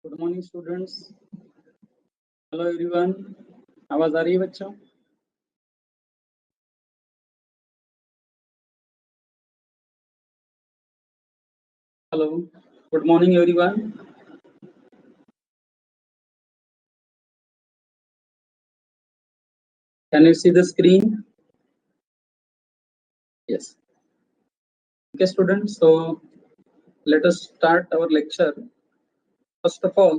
Good morning students. Hello everyone. आवाज आ रही है बच्चों? Hello, good morning everyone. Can you see the screen? Yes. Okay students, so let us start our lecture. First of all,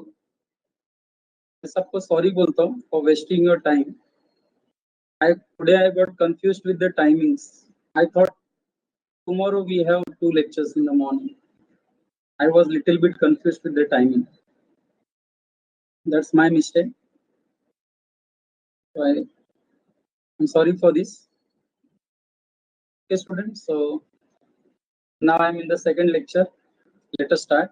मैं सबको sorry बोलता हूँ for wasting your time. Today I got confused with the timings. I thought tomorrow we have 2 lectures in the morning. I was little bit confused with the timing. That's my mistake. So I'm sorry for this. Okay students, so now I'm in the second lecture. Let us start.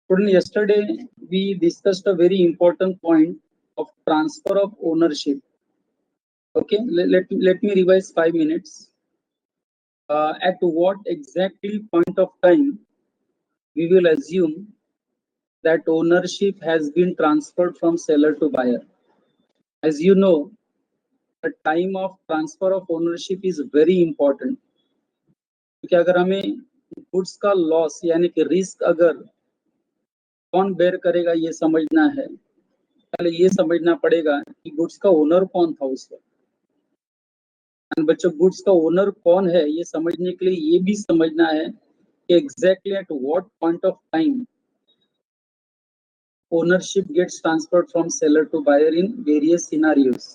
Yesterday we discussed a very important point of transfer of ownership. Okay, let me revise 5 minutes. At what exactly point of time we will assume that ownership has been transferred from seller to buyer? As you know, the time of transfer of ownership is very important. क्योंकि अगर हमें goods का loss यानी कि risk अगर कौन bear करेगा ये समझना है, पहले ये समझना पड़ेगा कि गुड्स का ओनर कौन था उस वक्त। एंड बच्चों, गुड्स का ओनर कौन है ये समझने के लिए ये भी समझना है कि exactly at what point of time ownership gets transferred from seller to buyer in various scenarios.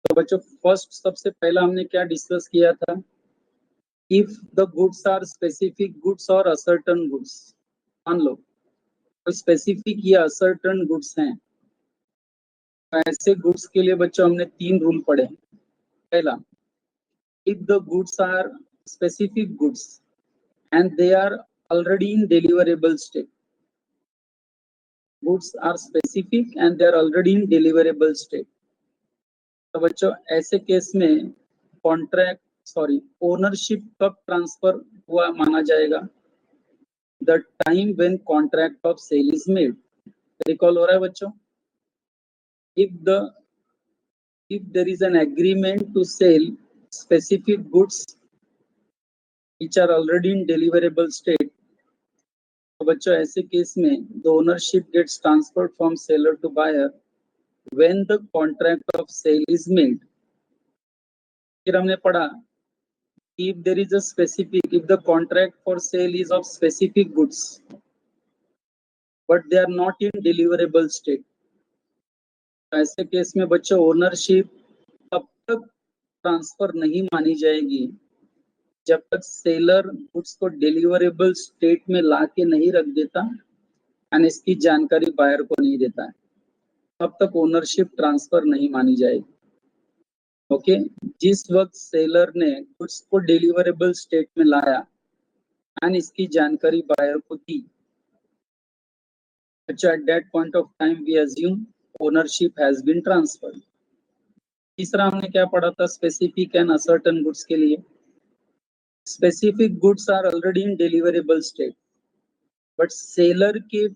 तो बच्चों, फर्स्ट सबसे पहला हमने क्या डिस्कस किया था? If the goods are specific goods और असर्टन गुड्स। मान लो कोई स्पेसिफिक या असर्टन गुड्स हैं, ऐसे गुड्स के लिए बच्चों हमने 3 रूल पढ़े। पहला, if the goods are specific goods and they are already in deliverable state. Goods are specific and they are already in deliverable state. तो बच्चों ऐसे केस में ओनरशिप कब ट्रांसफर हुआ माना जाएगा? The time when contract of sale is made. Recall हो रहा है बच्चों? if there is an agreement to sell specific goods which are already in deliverable state, तो बच्चों ऐसे केस में the ownership gets transferred from seller to buyer when the contract of sale is made. फिर हमने पढ़ा if there is a specific, if the contract for sale is of specific goods but they are not in deliverable state, तो ऐसे case में बच्चों ownership तब तक transfer नहीं मानी जाएगी जब तक सेलर गुड्स को डिलीवरेबल स्टेट में ला के नहीं रख देता और इसकी जानकारी बायर को नहीं देता है, तब तक ओनरशिप ट्रांसफर नहीं मानी जाएगी। ओके, जिस वक्त सेलर ने गुड्स को डिलीवरेबल स्टेट में लाया और इसकी जानकारी बायर को दी, अच्छा, at that point of time we assume ownership has been transferred. तीसरा हमने क्या पढ़ा था स्पेसिफिक एंड असर्टन गुड्स के लिए? Specific goods are already in deliverable state but seller के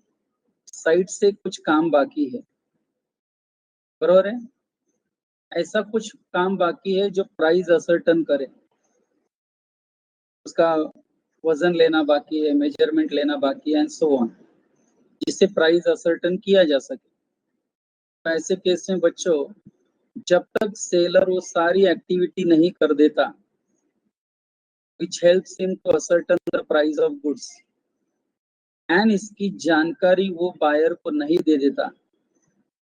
साइड से कुछ काम बाकी है, बराबर है? ऐसा कुछ काम बाकी है जो प्राइस असर्टन करे, उसका वजन लेना बाकी है, मेजरमेंट लेना बाकी है एंड सो ऑन, जिससे प्राइस असर्टन किया जा सके। तो ऐसे केस में बच्चों जब तक सेलर वो सारी एक्टिविटी नहीं कर देता which helps him to ascertain the price of goods and इसकी जानकारी वो बायर को नहीं दे देता,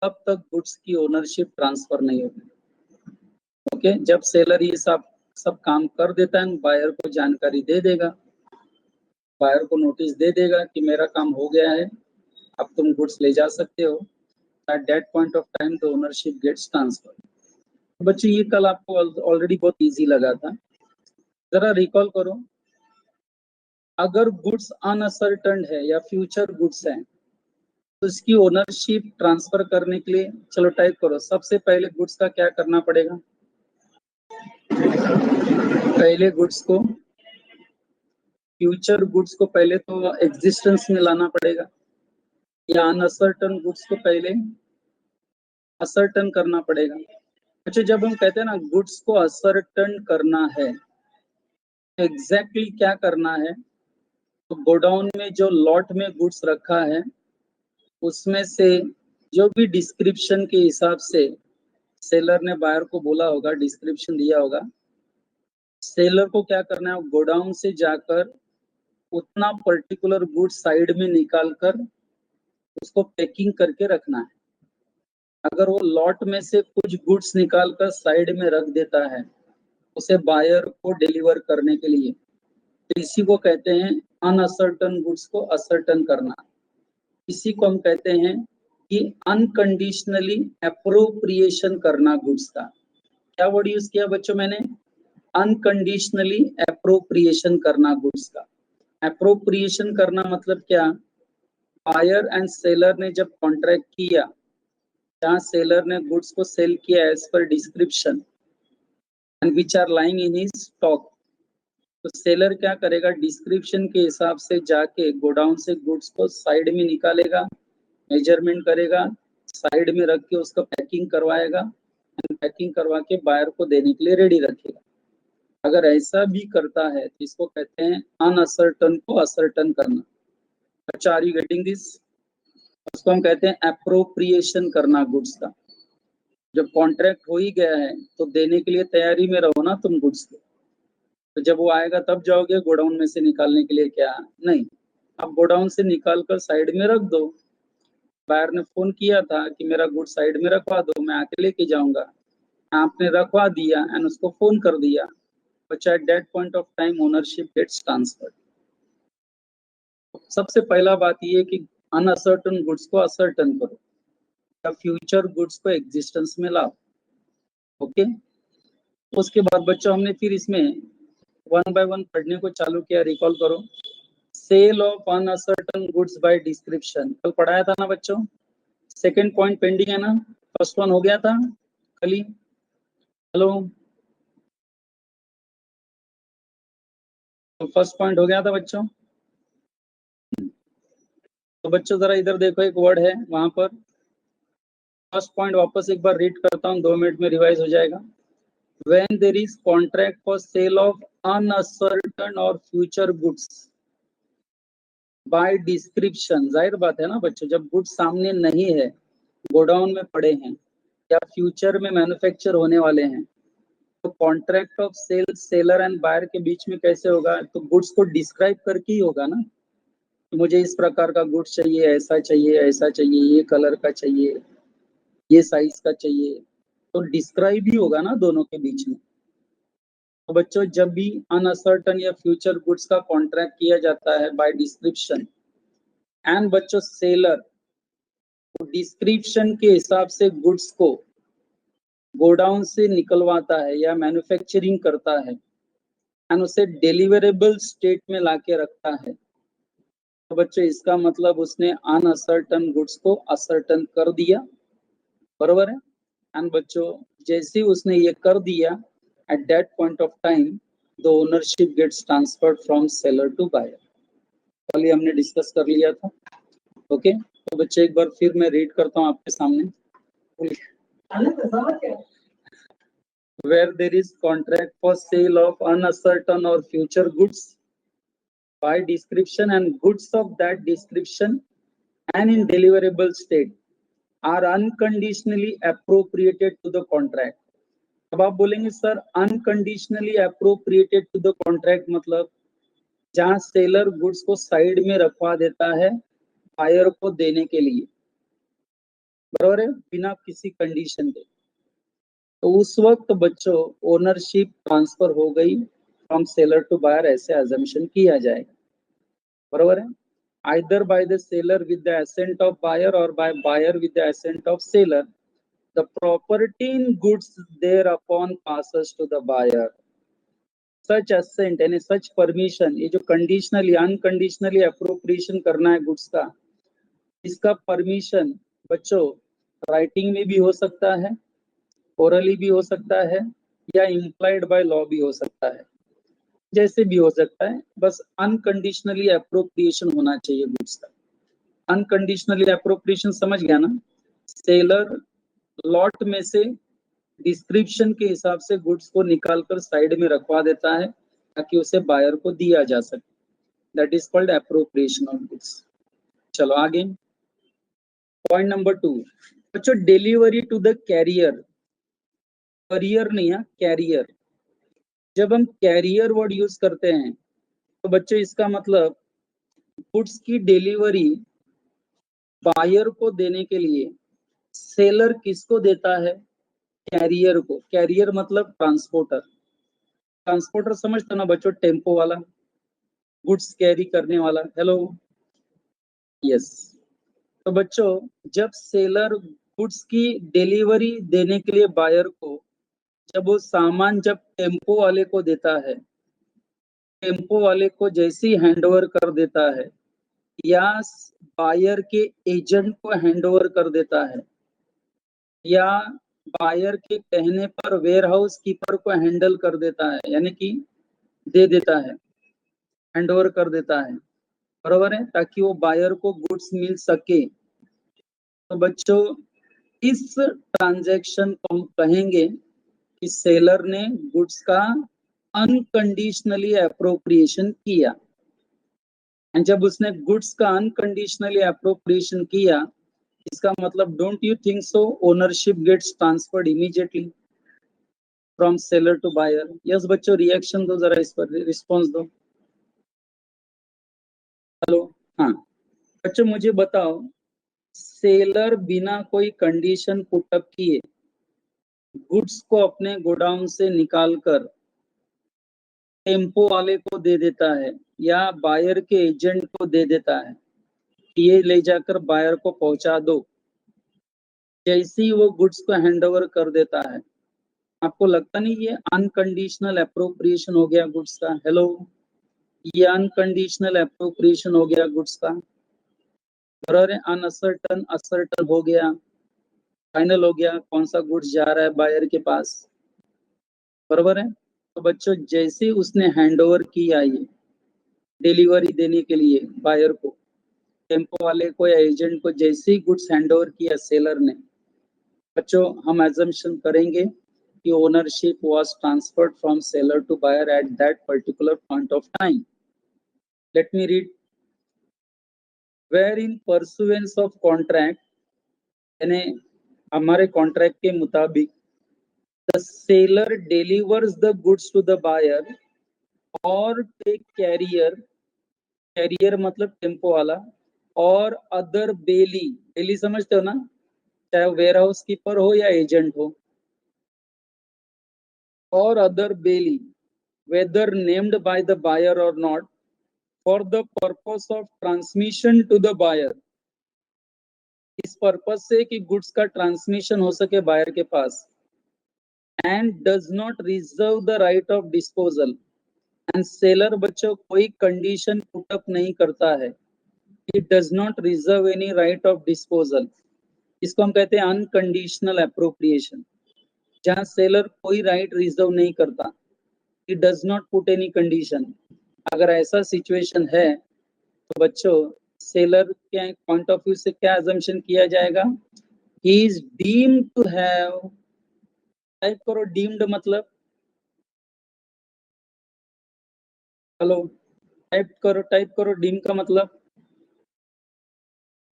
तब तक गुड्स की ओनरशिप ट्रांसफर नहीं होती। ओके, जब सेलर ये सब काम कर देता है, बायर को जानकारी दे देगा, बायर को नोटिस दे देगा कि मेरा काम हो गया है, अब तुम गुड्स ले जा सकते हो, at that point of time the ownership gets transfer. बच्चों ये कल आपको ऑलरेडी बहुत इजी लगा था, जरा रिकॉल करो। अगर गुड्स अनअसर्टेन है या फ्यूचर गुड्स हैं तो इसकी ओनरशिप ट्रांसफर करने के लिए चलो टाइप करो, सबसे पहले गुड्स का क्या करना पड़ेगा? पहले गुड्स को फ्यूचर गुड्स को पहले तो एग्जिस्टेंस में लाना पड़ेगा, या अनअसर्टन गुड्स को पहले असर्टन करना पड़ेगा। अच्छा, जब हम कहते हैं ना गुड्स को असर्टन करना है, एग्जैक्टली क्या करना है? तो गोडाउन में जो लॉट में गुड्स रखा है उसमें से जो भी डिस्क्रिप्शन के हिसाब से सेलर ने बायर को बोला होगा, डिस्क्रिप्शन दिया होगा, सेलर को क्या करना है, गोडाउन से जाकर उतना पर्टिकुलर गुड्स साइड में निकाल कर उसको पैकिंग करके रखना है। अगर वो लॉट में से कुछ गुड्स निकाल कर साइड में रख देता है उसे बायर को डिलीवर करने के लिए, तो इसी को कहते हैं अनअसर्टन गुड्स को असर्टन करना। इसी को हम कहते हैं कि अनकंडीशनली अप्रोप्रिएशन करना गुड्स का। क्या वर्ड यूज किया बच्चों मैंने? अनकंडीशनली अप्रोप्रिएशन करना गुड्स का। अप्रोप्रिएशन करना मतलब क्या? बायर एंड सेलर ने जब कॉन्ट्रैक्ट किया, जहां सेलर ने गुड्स को सेल किया as per description and which are lying in his stock, तो सेलर क्या करेगा, डिस्क्रिप्शन के हिसाब से जाके गोडाउन से गुड्स को साइड में निकालेगा, मेजरमेंट करेगा, साइड में रख के उसका पैकिंग करवाएगा, पैकिंग करवा के बायर को देने के लिए रेडी रखेगा। अगर ऐसा भी करता है तो इसको कहते हैं अनअसर्टन को असर्टन करना। अच्छा, आर यू गेटिंग दिस? उसको हम कहते हैं एप्रोप्रिएशन करना गुड्स का। जब कॉन्ट्रैक्ट हो ही गया है तो देने के लिए तैयारी में रहो ना तुम गुड्स को। तो जब वो आएगा तब जाओगे गोडाउन में से निकालने के लिए? क्या नहीं, अब गोडाउन से निकाल कर साइड में रख दो। बायर ने फोन किया था कि मेरा गुड साइड में रखवा दो, मैं आके लेके जाऊंगा, आपने रखवा दिया एंड उसको फोन कर दिया, but at that point of time ownership gets transferred. सबसे पहला बात ये कि अनअसर्टन गुड्स को असर्टन करो या फ्यूचर गुड्स को एग्जिस्टेंस में लाओ। ओके, उसके बाद बच्चों हमने फिर इसमें वन बाय वन पढ़ने को चालू किया। रिकॉल करो, sale of unascertained goods by description कल पढ़ाया था ना बच्चों। सेकंड पॉइंट पेंडिंग है ना? फर्स्ट वन हो गया था कल ही। हेलो, तो फर्स्ट पॉइंट हो गया था बच्चों। तो बच्चों जरा इधर देखो, एक वर्ड है वहां पर। फर्स्ट पॉइंट वापस एक बार रीड करता हूँ, 2 मिनट में रिवाइज हो जाएगा। When there is contract for sale of uncertain or future goods by description, जाहिर बात है ना बच्चों, जब गुड्स सामने नहीं है, गोडाउन में पड़े हैं या फ्यूचर में मैन्युफैक्चर होने वाले हैं, तो contract of sale seller and buyer के बीच में कैसे होगा? तो गुड्स को डिस्क्राइब करके ही होगा ना। मुझे इस प्रकार का गुड्स चाहिए, ऐसा चाहिए, ऐसा चाहिए, ये कलर का चाहिए, ये साइज का चाहिए, तो डिस्क्राइब ही होगा ना दोनों के बीच में। तो बच्चों जब भी अनअसर्टन या फ्यूचर गुड्स का कॉन्ट्रैक्ट किया जाता है बाय डिस्क्रिप्शन एंड बच्चों सेलर डिस्क्रिप्शन के हिसाब से गुड्स को गोडाउन से निकलवाता है या मैन्युफैक्चरिंग करता है एंड उसे डिलीवरेबल स्टेट में लाके रखता है, तो बच्चों इसका मतलब उसने अनअसर्टन गुड्स को असर्टन कर दिया, बरोबर है। एंड बच्चों जैसे ही उसने ये कर दिया, at that point of time the ownership gets transferred from seller to buyer. कल ही हमने डिस्कस कर लिया था। ओके, तो बच्चे एक बार फिर मैं रीड करता हूँ आपके सामने। Where there is contract for sale of uncertain or future goods by description and goods of that description and in deliverable state are unconditionally appropriated to the contract। अब आप बोलेंगे sir unconditionally appropriated to the contract मतलब जहां seller goods को side में रखवा देता है बायर को देने के लिए, बराबर है, बिना किसी कंडीशन के। तो उस वक्त बच्चों ओनरशिप ट्रांसफर हो गई फ्रॉम सेलर टू बायर, ऐसे अजम्पशन किया जाएगा, बराबर है। Either by the seller with the assent of buyer और by buyer with the assent of seller, the property in goods thereupon passes to the buyer। Such assent यानी such permission, ये जो conditionally unconditionally appropriation करना है goods का, इसका permission बच्चों writing में भी हो सकता है, ओरली भी हो सकता है, या इम्प्लाइड बाय लॉ भी हो सकता है। जैसे भी हो सकता है, बस अनकंडीशनली अप्रोप्रिएशन होना चाहिए गुड्स का। अनकंडीशनली अप्रोप्रिएशन समझ गया ना? सेलर लॉट में से डिस्क्रिप्शन के हिसाब से गुड्स को निकालकर साइड में रखवा देता है ताकि उसे बायर को दिया जा सके। That is called appropriation of goods. चलो आगे, पॉइंट नंबर 2। बच्चों, delivery to the carrier, career नहीं है, कैरियर। जब हम कैरियर वर्ड यूज करते हैं तो बच्चों इसका मतलब गुड्स की डिलीवरी बायर को देने के लिए सेलर किसको देता है? कैरियर को। कैरियर मतलब ट्रांसपोर्टर। ट्रांसपोर्टर समझते हो ना बच्चों? टेम्पो वाला, गुड्स कैरी करने वाला। Hello, yes. तो बच्चों, जब सेलर गुड्स की डिलीवरी देने के लिए बायर को, जब वो सामान जब टेम्पो वाले को देता है, टेम्पो वाले को जैसे ही हैंडओवर कर देता है या बायर के एजेंट को हैंडओवर कर देता है या बायर के कहने पर वेयर हाउस कीपर को हैंडल कर देता है, यानी कि दे देता है, हैंडओवर कर देता है, बराबर है, ताकि वो बायर को गुड्स मिल सके। तो बच्चों, इस ट्रांजैक्शन को हम कहेंगे कि सेलर ने गुड्स का अनकंडीशनली अप्रोप्रिएशन किया। एंड जब उसने गुड्स का अनकंडीशनली अप्रोप्रिएशन किया, इसका मतलब don't you think so ownership gets transferred immediately from seller to buyer? Yes बच्चों, रिएक्शन दो जरा, इस पर रिस्पॉन्स दो। हेलो, हाँ बच्चों मुझे बताओ, सेलर बिना कोई कंडीशन पुटअप किए गुड्स को अपने गोडाउन से निकालकर टेम्पो वाले को दे देता है या बायर के एजेंट को दे देता है, ये ले जाकर बायर को पहुंचा दो। जैसे ही वो गुड्स को हैंडओवर कर देता है, आपको लगता नहीं ये अनकंडीशनल अप्रोप्रिएशन हो गया गुड्स का? हेलो, ये अनकंडीशनल अप्रोप्रिएशन हो गया गुड्स का। बराबर है, अनअसर्टन असर्टन हो गया, फाइनल हो गया कौन सा गुड्स जा रहा है बायर के पास, बराबर है। तो बच्चों, जैसे ही उसने हैंडओवर किया ये डिलीवरी देने के लिए बायर को, टेम्पो वाले को या एजेंट को, जैसे ही गुड्स हैंडओवर किया सेलर ने, बच्चों हम एजम्पशन करेंगे कि ownership was transferred from seller to buyer at that particular point of time. Let me read. Where in pursuance of contract, यानी हमारे कॉन्ट्रैक्ट के मुताबिक, the seller delivers the goods to the buyer or take carrier, carrier मतलब tempo वाला, और other बेली, बेली समझते हो ना, चाहे वेयर हाउस कीपर हो या एजेंट हो, और other bailee whether named by the buyer or not, for the purpose of transmission to the buyer, इस पर्पस से कि गुड्स का ट्रांसमिशन हो सके बायर के पास, and does not reserve the right of disposal, and seller बच्चों कोई कंडीशन पुटअप नहीं करता है, it does not reserve any right of disposal, इसको हम कहते हैं अनकंडीशनल अप्रोप्रिएशन। जहां सेलर कोई राइट रिजर्व नहीं करता, it does not put any condition, अगर ऐसा सिचुएशन है तो बच्चों सेलर के पॉइंट ऑफ व्यू से क्या अजम्पशन किया जाएगा? He is deemed to have, type करो डीम्ड मतलब, हेलो टाइप करो डीम का मतलब,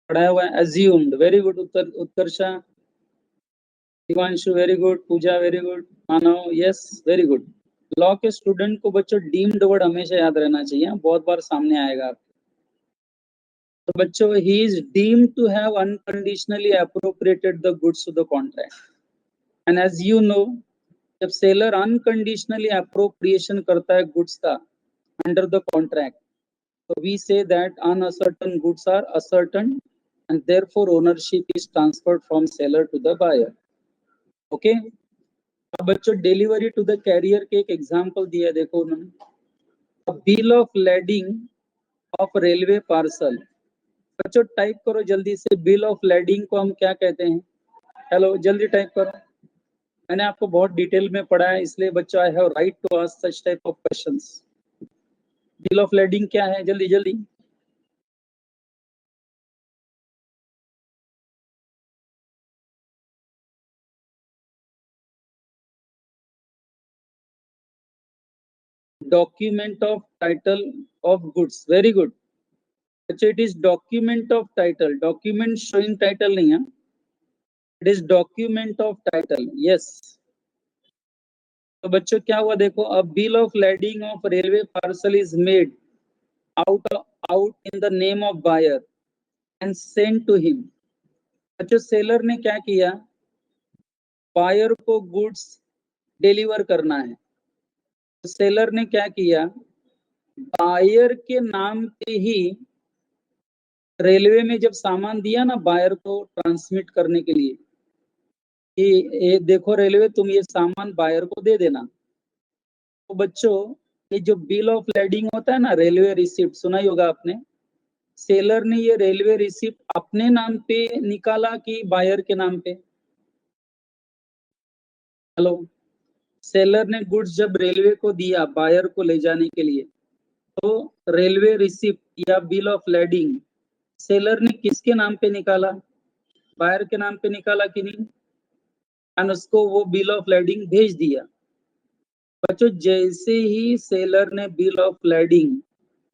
पढ़ाया हुआ है। Assumed, very good Utkarsha, Divanshu very good, Pooja very good, Manav yes very good. Law के स्टूडेंट को बच्चों डीम्ड वर्ड हमेशा याद रहना चाहिए, बहुत बार सामने आएगा। तो बच्चों, he is deemed to have unconditionally appropriated the goods to the contract, and as you know, जब सेलर अनकंडीशनली अप्रोप्रिएशन करता है गुड्स का अंडर द कॉन्ट्रैक्ट, तो we say that unascertained goods are ascertained and therefore ownership is transferred from seller to the buyer. Okay, अब बच्चों delivery to the career के एक example दिया है, देखो उन्होंने, bill of lading of railway parcel. बच्चों टाइप करो जल्दी से, बिल ऑफ लैडिंग को हम क्या कहते हैं? हेलो, जल्दी टाइप करो, मैंने आपको बहुत डिटेल में पढ़ा है, इसलिए बच्चों I have right to ask such type of questions. Bill of lading क्या है, जल्दी जल्दी। Document of title of goods, very good. अच्छा, it is document of title, document showing title नहीं है, it is document of title, yes. तो बच्चों क्या हुआ देखो, a bill of lading of railway parcel is made out out in the name of buyer and send to him. बच्चों seller ने क्या किया, बायर को गुड्स डिलीवर करना है, तो सेलर ने क्या किया, बायर के नाम पे ही रेलवे में जब सामान दिया ना बायर को ट्रांसमिट करने के लिए कि ये देखो रेलवे तुम ये सामान बायर को दे देना, तो बच्चों ये जो बिल ऑफ लेडिंग होता है ना, रेलवे रिसिप्ट सुना ही होगा आपने, सेलर ने ये रेलवे रिसिप्ट अपने नाम पे निकाला कि बायर के नाम पे? हेलो, सेलर ने गुड्स जब रेलवे को दिया बायर को ले जाने के लिए, तो रेलवे रिसिप्ट या बिल ऑफ लेडिंग सेलर ने किसके नाम पे निकाला, बायर के नाम पे निकाला कि नहीं, एंड उसको वो बिल ऑफ लेडिंग भेज दिया। बच्चों जैसे ही सेलर ने बिल ऑफ लेडिंग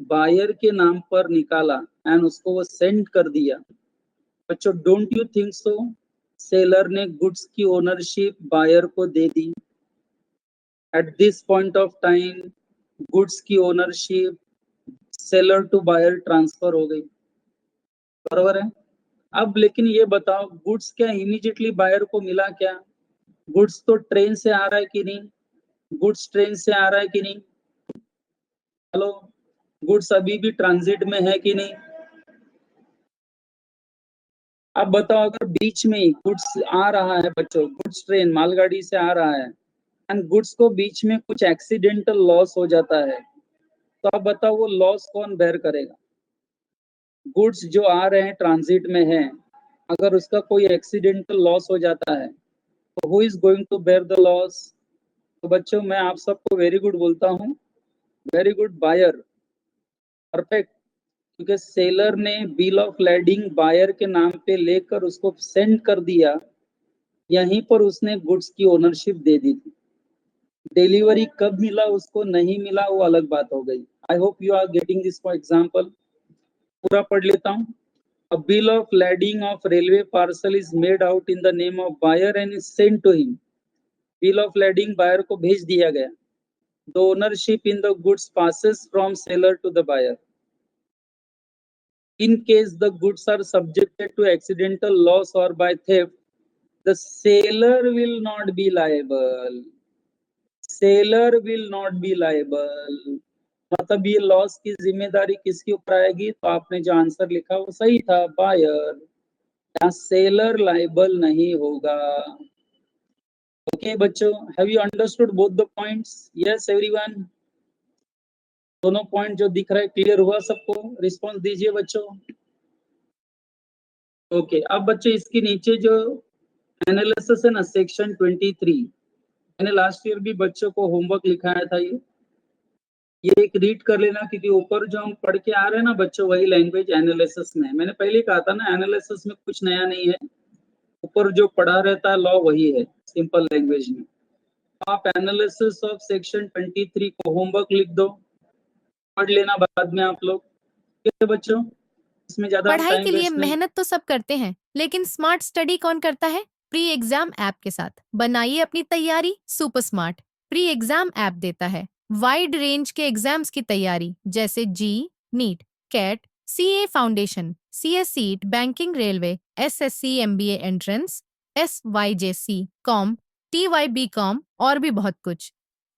बायर के नाम पर निकाला एंड उसको वो सेंड कर दिया, बच्चों don't you think so seller ने गुड्स की ओनरशिप बायर को दे दी? At this point of time goods की ownership seller to buyer transfer हो गई, बरोबर है। अब लेकिन ये बताओ गुड्स क्या इमीडिएटली बायर को मिला क्या? गुड्स तो ट्रेन से आ रहा है कि नहीं, गुड्स ट्रेन से आ रहा है कि नहीं? हेलो, गुड्स अभी भी ट्रांजिट में है कि नहीं? अब बताओ अगर बीच में ही गुड्स आ रहा है बच्चों, गुड्स ट्रेन मालगाड़ी से आ रहा है एंड गुड्स को बीच में कुछ एक्सीडेंटल लॉस हो जाता है, तो अब बताओ वो लॉस कौन बेयर करेगा? गुड्स जो आ रहे हैं ट्रांजिट में है, अगर उसका कोई एक्सीडेंटल लॉस हो जाता है तो who is going to bear the loss? तो बच्चों मैं आप सबको वेरी गुड बोलता हूँ, वेरी गुड बायर, परफेक्ट। क्योंकि सेलर ने बिल ऑफ लेडिंग बायर के नाम पे लेकर उसको सेंड कर दिया, यहीं पर उसने गुड्स की ओनरशिप दे दी थी। डिलीवरी कब मिला उसको नहीं मिला वो अलग बात हो गई। I hope you are getting this for example. पूरा पढ़ लेता हूँ। A bill of lading of railway parcel is made out in the name of buyer and is sent to him. Bill of lading buyer को भेज दिया गया। The ownership in the goods passes from seller to the buyer. In case the goods are subjected to accidental loss or by theft, the seller will not be liable. Seller will not be liable. मतलब ये loss की जिम्मेदारी किसके ऊपर आएगी? तो आपने जो आंसर लिखा वो सही था, बायर। यहाँ सेलर लाइबल नहीं होगा। ओके बच्चों, have you understood both the points? Yes everyone, दोनों पॉइंट जो दिख रहा है क्लियर हुआ सबको? रिस्पांस दीजिए बच्चों। ओके, अब बच्चों इसके नीचे जो एनालिसिस है ना, सेक्शन 23, मैंने लास्ट ईयर भी बच्चों को होमवर्क लिखाया था, ये एक रीड कर लेना, क्योंकि ऊपर जो हम पढ़ के आ रहे हैं ना बच्चों, वही लैंग्वेज एनालिसिस में। मैंने पहले ही कहा था ना, एनालिसिस में कुछ नया नहीं है, ऊपर जो पढ़ा रहता है लॉ वही है सिंपल लैंग्वेज में। आप एनालिसिस ऑफ सेक्शन 23 को होमवर्क लिख दो, पढ़ लेना बाद में आप लोग। ठीक है बच्चों, इसमें ज्यादा हम पढ़ाई टाइम के लिए वेस्ट नहीं। मेहनत तो सब करते हैं, लेकिन स्मार्ट स्टडी कौन करता है? प्री एग्जाम ऐप के साथ बनाइए अपनी तैयारी super smart. Pre exam app देता है वाइड रेंज के एग्जाम्स की तैयारी, जैसे JEE, NEET, CAT, CA foundation, CSEET, banking, railway, SSC, MBA entrance, SYJC, com, TYBCom और भी बहुत कुछ।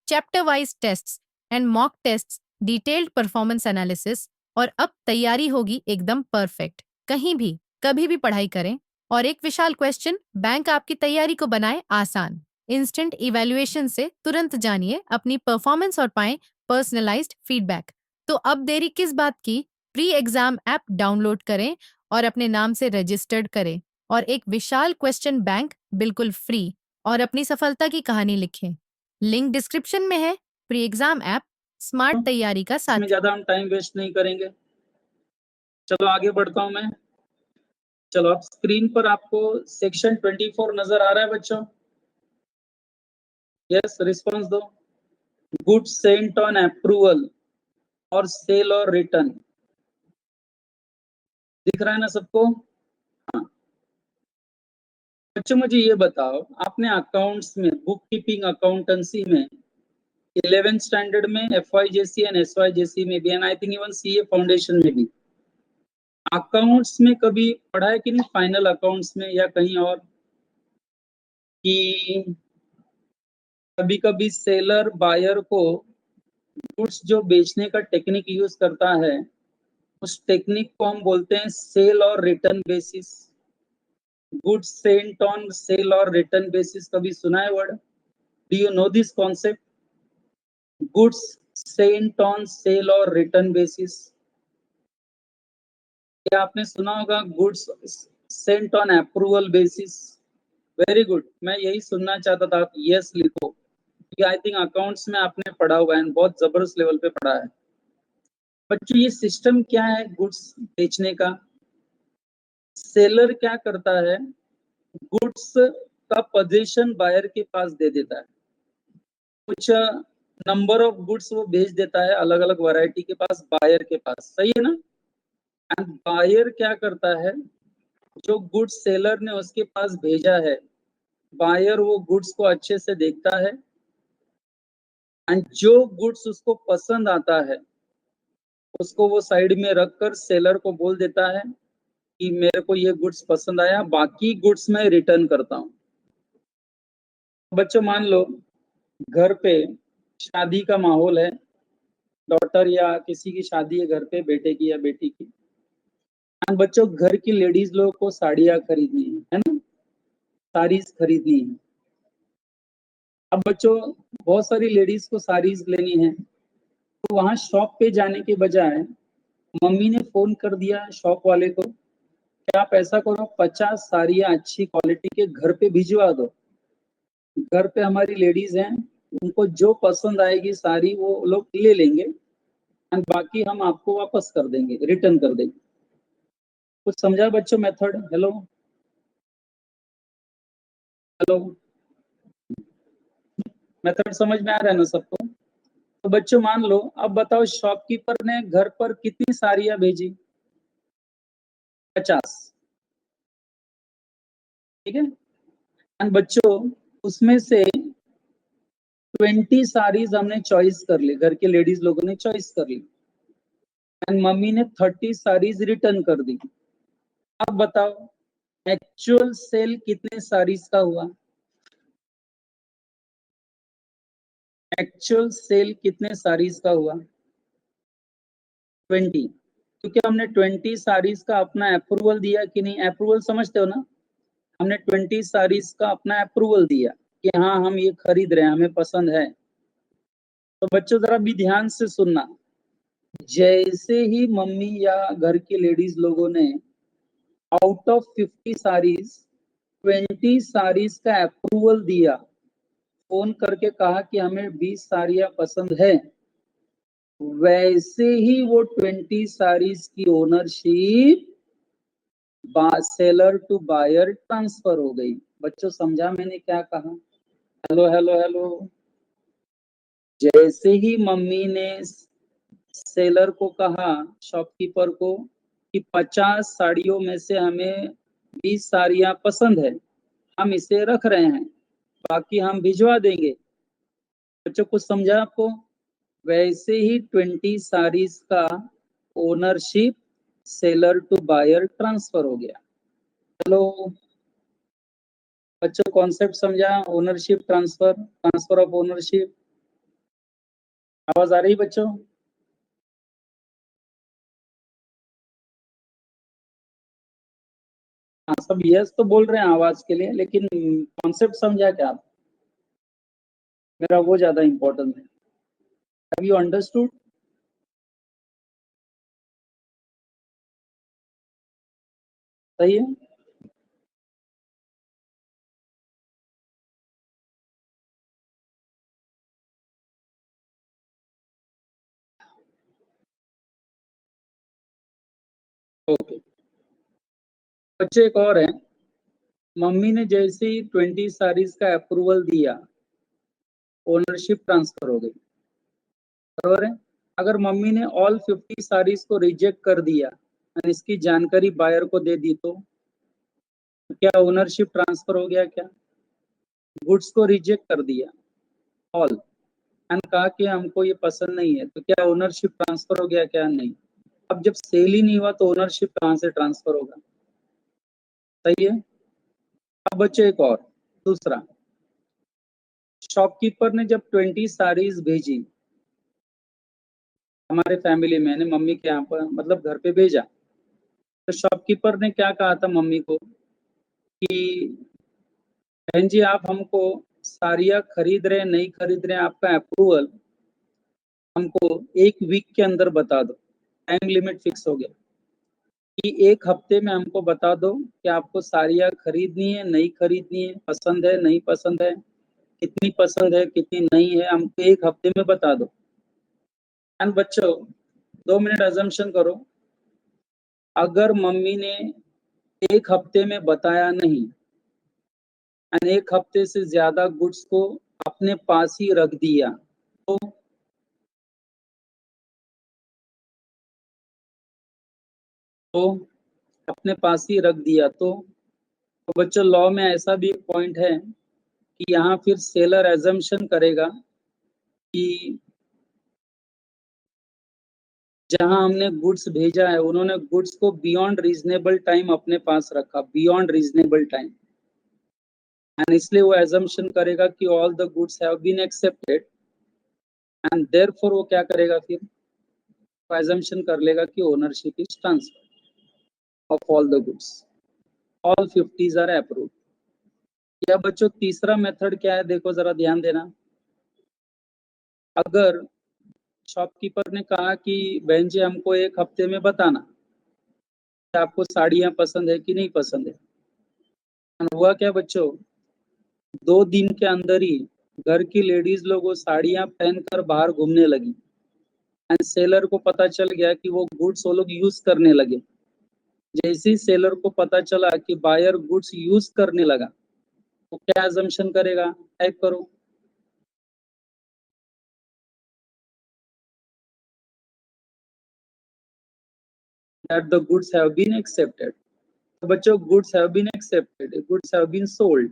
Chapter wise tests and mock tests, detailed performance analysis, और अब तैयारी होगी एकदम परफेक्ट। कहीं भी कभी भी पढ़ाई करें, और एक विशाल क्वेश्चन बैंक आपकी तैयारी को बनाए आसान। इंस्टेंट इवैल्यूएशन से तुरंत जानिए अपनी परफॉर्मेंस और पाएं पर्सनलाइज्ड फीडबैक। तो अब देरी किस बात की? प्री एग्जाम ऐप डाउनलोड करें और अपने नाम से रजिस्टर्ड करें, और एक विशाल क्वेश्चन बैंक बिल्कुल फ्री, और अपनी सफलता की कहानी लिखें। लिंक डिस्क्रिप्शन में है। प्री एग्जाम ऐप स्मार्ट तैयारी का इसमें साथी। ज्यादा हम टाइम वेस्ट नहीं करेंगे। चलो आगे बढ़ता हूं मैं। चलो अब स्क्रीन पर आपको सेक्शन 24 नजर आ रहा है बच्चों? यस, रिस्पॉन्स दो। गुड्स सेंट ऑन अप्रूवल और सेल और रिटर्न, दिख रहा है ना सबको? हाँ बच्चों, मुझे ये बताओ, आपने अकाउंट्स में, बुक कीपिंग अकाउंटेंसी में 11th स्टैंडर्ड में, FYJC एंड SYJC में भी, and I think even CA foundation में भी, अकाउंट्स में कभी पढ़ा है कि नहीं, फाइनल अकाउंट्स में या कहीं और, कि कभी कभी सेलर बायर को गुड्स जो बेचने का टेक्निक यूज करता है, उस टेक्निक को हम बोलते हैं सेल और return basis. Goods sent on sale और रिटर्न बेसिस, कभी सुना है word? Do you know this concept, goods sent on sale और रिटर्न बेसिस? क्या आपने सुना होगा goods sent on approval basis? Very good, मैं यही सुनना चाहता था, आप यस लिखो, क्योंकि आई थिंक अकाउंट्स में आपने पढ़ा हुआ है, बहुत जबरदस्त लेवल पे पढ़ा है। बच्चों ये सिस्टम क्या है गुड्स बेचने का? सेलर क्या करता है, गुड्स का पोजीशन बायर के पास दे देता है, कुछ नंबर ऑफ गुड्स वो भेज देता है अलग अलग वैरायटी के पास, बायर के पास, सही है ना? एंड बायर क्या करता है, जो गुड्स सेलर ने उसके पास भेजा है, बायर वो गुड्स को अच्छे से देखता है, एंड जो गुड्स उसको पसंद आता है उसको वो साइड में रखकर सेलर को बोल देता है कि मेरे को ये गुड्स पसंद आया, बाकी गुड्स मैं रिटर्न करता हूँ। बच्चों मान लो घर पे शादी का माहौल है, डॉटर या किसी की शादी है घर पे, बेटे की या बेटी की, एंड बच्चों घर की लेडीज लोगों को साड़ियाँ खरीदनी है ना, साड़ीज खरीदनी है। अब बच्चों बहुत सारी लेडीज को साड़ीज लेनी है, तो वहां शॉप पे जाने के बजाय मम्मी ने फोन कर दिया शॉप वाले को, क्या आप ऐसा करो 50 साड़ियाँ अच्छी क्वालिटी के घर पे भिजवा दो, घर पे हमारी लेडीज हैं, उनको जो पसंद आएगी साड़ी वो लोग ले लेंगे, एंड बाकी हम आपको वापस कर देंगे, रिटर्न कर देंगे। कुछ समझा बच्चों मेथड? हेलो हेलो, मेथड समझ में आ रहा है ना सबको? तो बच्चों मान लो, अब बताओ शॉपकीपर ने घर पर कितनी साड़ियाँ भेजी? 50, ठीक है। एंड बच्चों उसमें से 20 साड़ीज हमने चॉइस कर ली, घर के लेडीज लोगों ने चॉइस कर ली, एंड मम्मी ने 30 साड़ीज रिटर्न कर दी। अब बताओ एक्चुअल सेल कितने साड़ीज का हुआ? एक्चुअल सेल कितने साड़ीज का हुआ? 20, क्योंकि हमने 20 साड़ीज का अपना अप्रूवल दिया कि नहीं? अप्रूवल समझते हो ना? हमने 20 साड़ीज का अपना अप्रूवल दिया कि हाँ हम ये खरीद रहे हैं, हमें पसंद है। तो बच्चों जरा भी ध्यान से सुनना, जैसे ही मम्मी या घर की लेडीज लोगों ने आउट ऑफ 50 साड़ीज 20 साड़ीज का अप्रूवल दिया, फोन करके कहा कि हमें 20 साड़ियां पसंद है, वैसे ही वो 20 साड़ीज की ownership seller to buyer transfer हो गई। बच्चों समझा मैंने क्या कहा? हेलो हेलो हेलो, जैसे ही मम्मी ने सेलर को कहा, शॉपकीपर को, कि 50 साड़ियों में से हमें 20 साड़ियां पसंद है, हम इसे रख रहे हैं, बाकी हम भिजवा देंगे। बच्चों कुछ समझा आपको? वैसे ही 20 साड़ीज का ownership seller to buyer transfer हो गया। हेलो बच्चों, कॉन्सेप्ट समझा? Ownership transfer, transfer of ownership. आवाज आ रही बच्चों? हाँ सब यस तो बोल रहे हैं आवाज के लिए, लेकिन कॉन्सेप्ट समझा क्या आप? मेरा वो ज्यादा इंपॉर्टेंट है। Have you understood? सही है। ओके बच्चे, एक और है, मम्मी ने जैसे ही 20 साड़ीज का अप्रूवल दिया, ओनरशिप ट्रांसफर हो गई, बरोबर है। अगर मम्मी ने ऑल 50 साड़ीज को रिजेक्ट कर दिया और इसकी जानकारी बायर को दे दी, तो क्या ओनरशिप ट्रांसफर हो गया? क्या गुड्स को रिजेक्ट कर दिया ऑल एंड कहा कि हमको ये पसंद नहीं है, तो क्या ओनरशिप ट्रांसफर हो गया? क्या नहीं। अब जब सेल ही नहीं हुआ तो ओनरशिप कहां से ट्रांसफर होगा? सही है। अब बच्चे एक और, दूसरा, शॉपकीपर ने जब 20 साड़ीज भेजी हमारे फैमिली में, ने मम्मी के यहाँ पर, मतलब घर पे भेजा, तो शॉपकीपर ने क्या कहा था मम्मी को कि बहन जी, आप हमको साड़ियाँ खरीद रहे हैं नहीं खरीद रहे हैं, आपका अप्रूवल हमको 1 वीक के अंदर बता दो। टाइम लिमिट फिक्स हो गया कि 1 हफ्ते में हमको बता दो कि आपको साड़ियाँ खरीदनी है नहीं खरीदनी है, पसंद है नहीं पसंद है, कितनी पसंद है कितनी नहीं है, हमको 1 हफ्ते में बता दो। एंड बच्चों 2 मिनट अजम्पशन करो, अगर मम्मी ने 1 हफ्ते में बताया नहीं एंड 1 हफ्ते से ज्यादा गुड्स को अपने पास ही रख दिया, तो अपने पास ही रख दिया, तो बच्चों लॉ में ऐसा भी एक पॉइंट है कि यहाँ फिर सेलर एजम्पशन करेगा कि जहां हमने गुड्स भेजा है उन्होंने गुड्स को बियॉन्ड रीजनेबल टाइम अपने पास रखा, बियॉन्ड रीजनेबल टाइम, एंड इसलिए वो एजम्पशन करेगा कि all the goods have been accepted and therefore वो क्या करेगा, फिर वो एजम्पशन कर लेगा कि ownership is transfer of all the goods, all 50s are approved. या बच्चों तीसरा मेथड क्या है, देखो जरा ध्यान देना। अगर शॉपकीपर ने कहा कि बहन जी हमको 1 हफ्ते में बताना कि आपको साड़ियाँ पसंद है कि नहीं पसंद है, और हुआ क्या बच्चों, 2 दिन के अंदर ही घर की लेडीज लोग वो साड़ियाँ पहनकर बाहर घूमने लगी एंड सेलर को पता चल गया कि वो गुड्स वो लोग यूज करने लगे। जैसे ही सेलर को पता चला कि बायर गुड्स यूज करने लगा, तो क्या अजम्पशन करेगा? टाइप करो। That the goods have been accepted. तो बच्चों goods have been accepted, goods have been sold.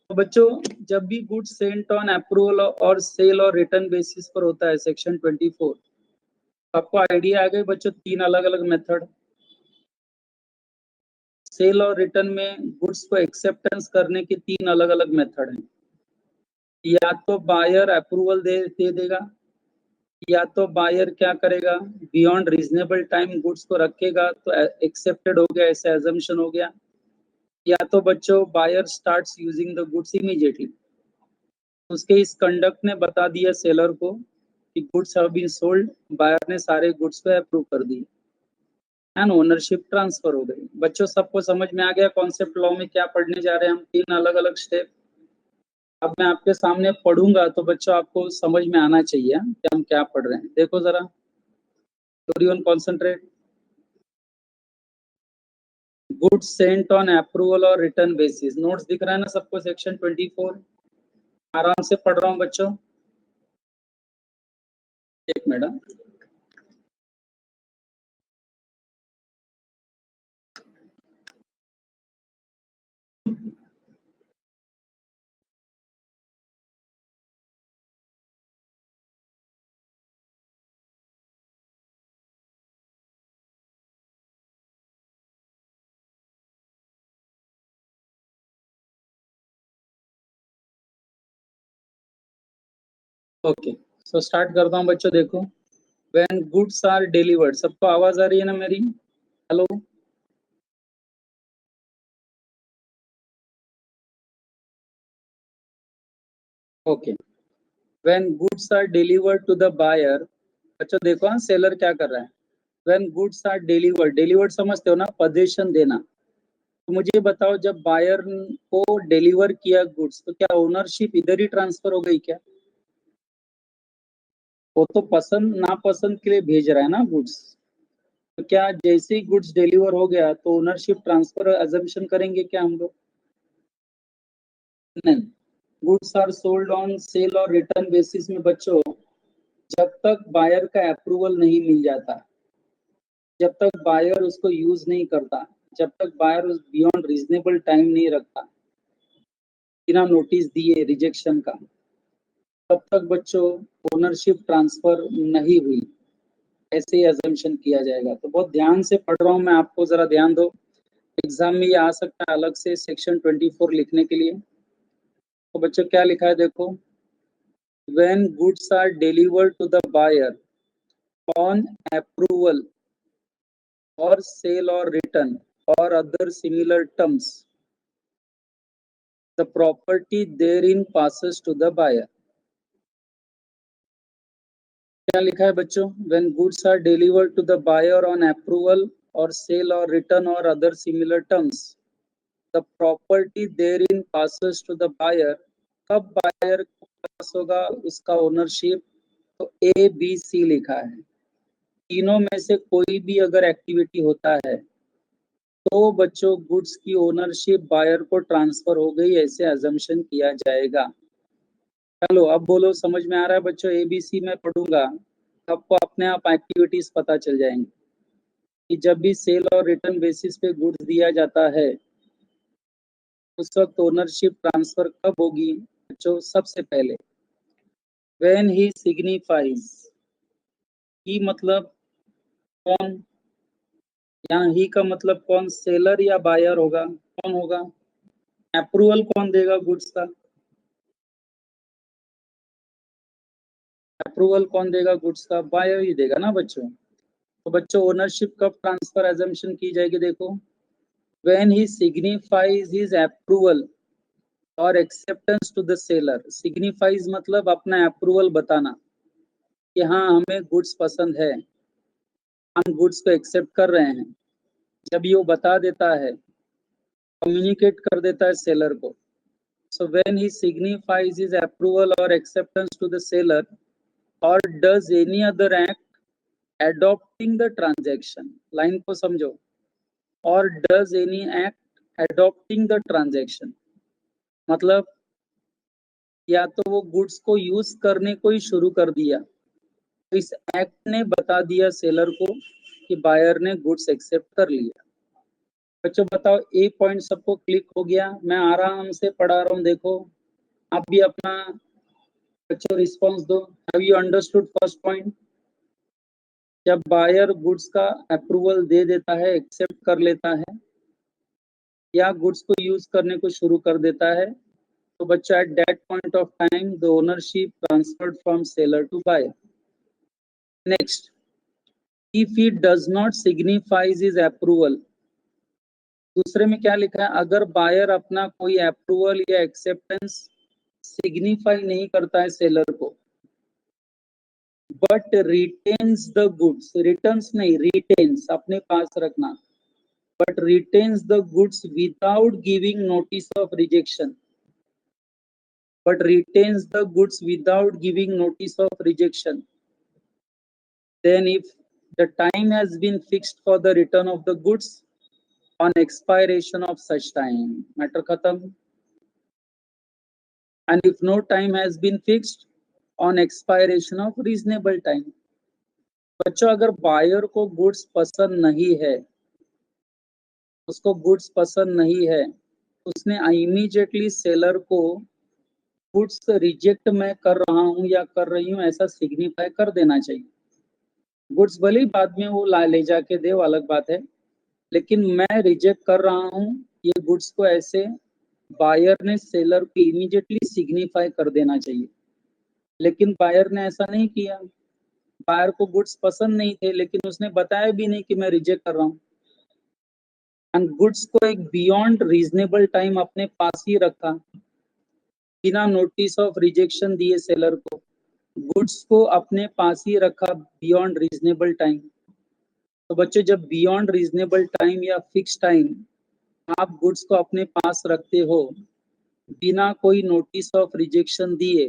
तो बच्चों जब भी गुड्स सेंट ऑन अप्रूवल और सेल और रिटर्न बेसिस पर होता है, सेक्शन 24, आपको आइडिया आ गई बच्चों, 3 अलग-अलग मेथड। सेल और रिटर्न में गुड्स को एक्सेप्टेंस करने के 3 अलग-अलग मेथड हैं। या तो बायर अप्रूवल दे देगा, या तो बायर क्या करेगा, बियॉन्ड रीजनेबल टाइम गुड्स को रखेगा तो एक्सेप्टेड हो गया, ऐसा एजम्पशन हो गया। या तो बच्चों buyer starts using the goods immediately, उसके इस कंडक्ट ने बता दिया सेलर को कि goods have been sold, buyer ने सारे गुड्स को अप्रूव कर दिए एंड ओनरशिप ट्रांसफर हो गई। बच्चों सबको समझ में आ गया कॉन्सेप्ट लॉ में क्या पढ़ने जा रहे हैं हम? 3 अलग-अलग स्टेप। अब मैं आपके सामने पढ़ूंगा तो बच्चों आपको समझ में आना चाहिए कि हम क्या पढ़ रहे हैं। देखो जरा, everyone concentrate. Goods sent on approval और रिटर्न बेसिस, नोट्स दिख रहा है ना सबको? सेक्शन 24 आराम से पढ़ रहा हूँ बच्चों, एक मिनट। ओके सो स्टार्ट करता हूँ बच्चों। देखो, व्हेन गुड्स आर डिलीवर्ड, सबको आवाज आ रही है ना मेरी? Hello, okay. When goods are delivered to the buyer, बच्चों देखो हाँ, सेलर क्या कर रहा है। When goods are delivered, delivered समझते हो ना, पोजीशन देना। तो मुझे बताओ, जब बायर को डिलीवर किया गुड्स, तो क्या ओनरशिप इधर ही ट्रांसफर हो गई क्या? वो तो पसंद नापसंद के लिए भेज रहा है ना गुड्स, तो क्या जैसे ही गुड्स डिलीवर हो गया तो ओनरशिप ट्रांसफर अजम्पशन करेंगे क्या हम लोग? नहीं। Goods are sold on sale और रिटर्न बेसिस में बच्चों, जब तक बायर का अप्रूवल नहीं मिल जाता, जब तक बायर उसको यूज नहीं करता, जब तक बायर उस बियॉन्ड रीजनेबल टाइम नहीं रखता बिना नोटिस दिए रिजेक्शन का, तब तक बच्चों ओनरशिप ट्रांसफर नहीं हुई, ऐसे ही अजम्पशन किया जाएगा। तो बहुत ध्यान से पढ़ रहा हूँ मैं, आपको जरा ध्यान दो। एग्जाम में ये आ सकता है अलग से सेक्शन 24 लिखने के लिए। तो बच्चों क्या लिखा है देखो, when goods are delivered to the buyer on approval or sale or return or other similar terms, the property therein passes to the buyer. क्या लिखा है बच्चों, when goods are delivered to the buyer on approval or sale or return or other similar terms, the property therein passes to the buyer. कब buyer को पास होगा उसका ownership? तो A B C लिखा है, तीनों में से कोई भी अगर एक्टिविटी होता है तो बच्चों गुड्स की ओनरशिप बायर को ट्रांसफर हो गई, ऐसे अजम्पशन किया जाएगा। चलो अब बोलो, समझ में आ रहा है बच्चों? एबीसी में पढ़ूंगा, आपको अपने आप एक्टिविटीज पता चल जाएंगी कि जब भी सेल और रिटर्न बेसिस पे गुड्स दिया जाता है उस वक्त ओनरशिप ट्रांसफर कब होगी बच्चों? सबसे पहले व्हेन ही सिग्निफाइज, ही मतलब कौन, यहाँ ही का मतलब कौन, सेलर या बायर होगा? कौन होगा? अप्रूवल कौन देगा गुड्स का? अप्रूवल कौन देगा गुड्स का? बायर ही देगा ना बच्चों। तो बच्चों ओनरशिप कब ट्रांसफर अजम्पशन की जाएगी देखो, when he signifies his approval और acceptance to the seller. Signifies मतलब अपना अप्रूवल बताना कि हाँ हमें गुड्स पसंद है, हम गुड्स को एक्सेप्ट कर रहे हैं। जब ये वो बता देता है, कम्युनिकेट कर देता है सेलर को, so when he signifies his approval और एक्सेप्टेंस टू द सेलर और does any other act adopting the transaction, line को समझो, और does any act adopting the transaction मतलब या तो वो गुड्स को यूज करने को ही शुरू कर दिया, तो इस एक्ट ने बता दिया सेलर को कि बायर ने गुड्स एक्सेप्ट कर लिया। बच्चों बताओ ए पॉइंट सबको क्लिक हो गया? मैं आराम से पढ़ा रहा हूँ, देखो आप भी अपना बच्चों रिस्पॉन्स दो। Have you understood first point? जब बायर गुड्स का अप्रूवल दे देता है, एक्सेप्ट कर लेता है या गुड्स को यूज करने को शुरू कर देता है, तो बच्चा at that point of time the ownership transferred from seller to buyer. Next, if he does not signifies his approval, दूसरे में क्या लिखा है, अगर बायर अपना कोई अप्रूवल या एक्सेप्टेंस सिग्निफाई नहीं करता है सेलर को, but retains the goods, returns नहीं रिटेन्स, अपने पास रखना, but retains the goods without giving notice of rejection, but retains the goods without giving notice of rejection, then if the time has been fixed for the return of the goods on expiration of such time, matter khatam. And if no time has been fixed, on expiration of reasonable time. बच्चों अगर buyer को goods पसंद नहीं है, उसको goods पसंद नहीं है, उसने इमीडिएटली सेलर को गुड्स रिजेक्ट मैं कर रहा हूं या कर रही हूं ऐसा सिग्निफाई कर देना चाहिए। गुड्स भले ही बाद में वो ले जाके दे, वो अलग बात है, लेकिन मैं रिजेक्ट कर रहा हूँ ये गुड्स को, ऐसे बायर ने सेलर को इमीडिएटली सिग्निफाई कर देना चाहिए। लेकिन बायर ने ऐसा नहीं किया, बायर को गुड्स पसंद नहीं थे लेकिन उसने बताया भी नहीं कि मैं रिजेक्ट कर रहा हूँ, एंड गुड्स को एक बियॉन्ड रीजनेबल टाइम अपने पास ही रखा बिना नोटिस ऑफ रिजेक्शन दिए सेलर को, गुड्स को अपने पास ही रखा बियॉन्ड रीजनेबल टाइम। तो बच्चों जब बियॉन्ड रीजनेबल टाइम या फिक्स टाइम आप गुड्स को अपने पास रखते हो बिना कोई नोटिस ऑफ रिजेक्शन दिए,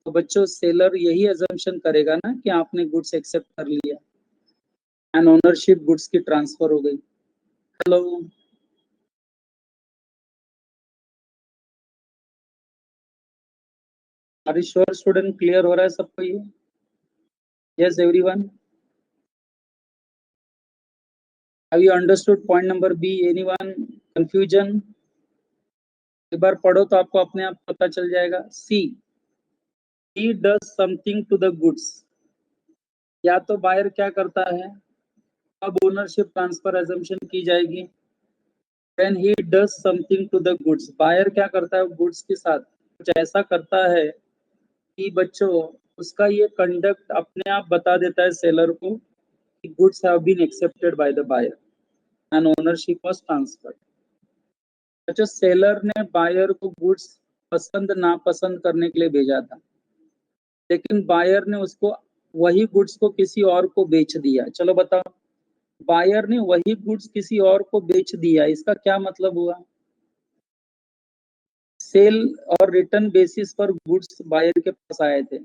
तो बच्चों सेलर यही अजम्पशन करेगा ना कि आपने गुड्स एक्सेप्ट कर लिया। एंड ओनरशिप गुड्स की ट्रांसफर हो गई। Hello, are you sure student? Clear हो रहा है सबको ये? Yes everyone, have you understood point number B? Anyone confusion? एक बार पढ़ो तो आपको अपने आप पता चल जाएगा। सी, he does something to the goods, या तो बायर क्या करता है, अब ओनरशिप ट्रांसफर अजम्पशन की जाएगी। when he does something to the goods, buyer क्या करता है गुड्स के साथ, कुछ ऐसा करता है कि बच्चों उसका ये कंडक्ट अपने आप बता देता है सेलर को कि goods have been accepted by the buyer and ownership was transferred. बच्चों सेलर ने बायर को गुड्स पसंद नापसंद करने के लिए भेजा था, लेकिन बायर ने उसको वही गुड्स को किसी और को बेच दिया। चलो बताओ, बायर ने वही गुड्स किसी और को बेच दिया, इसका क्या मतलब हुआ? सेल और रिटर्न बेसिस पर गुड्स बायर के पास आए थे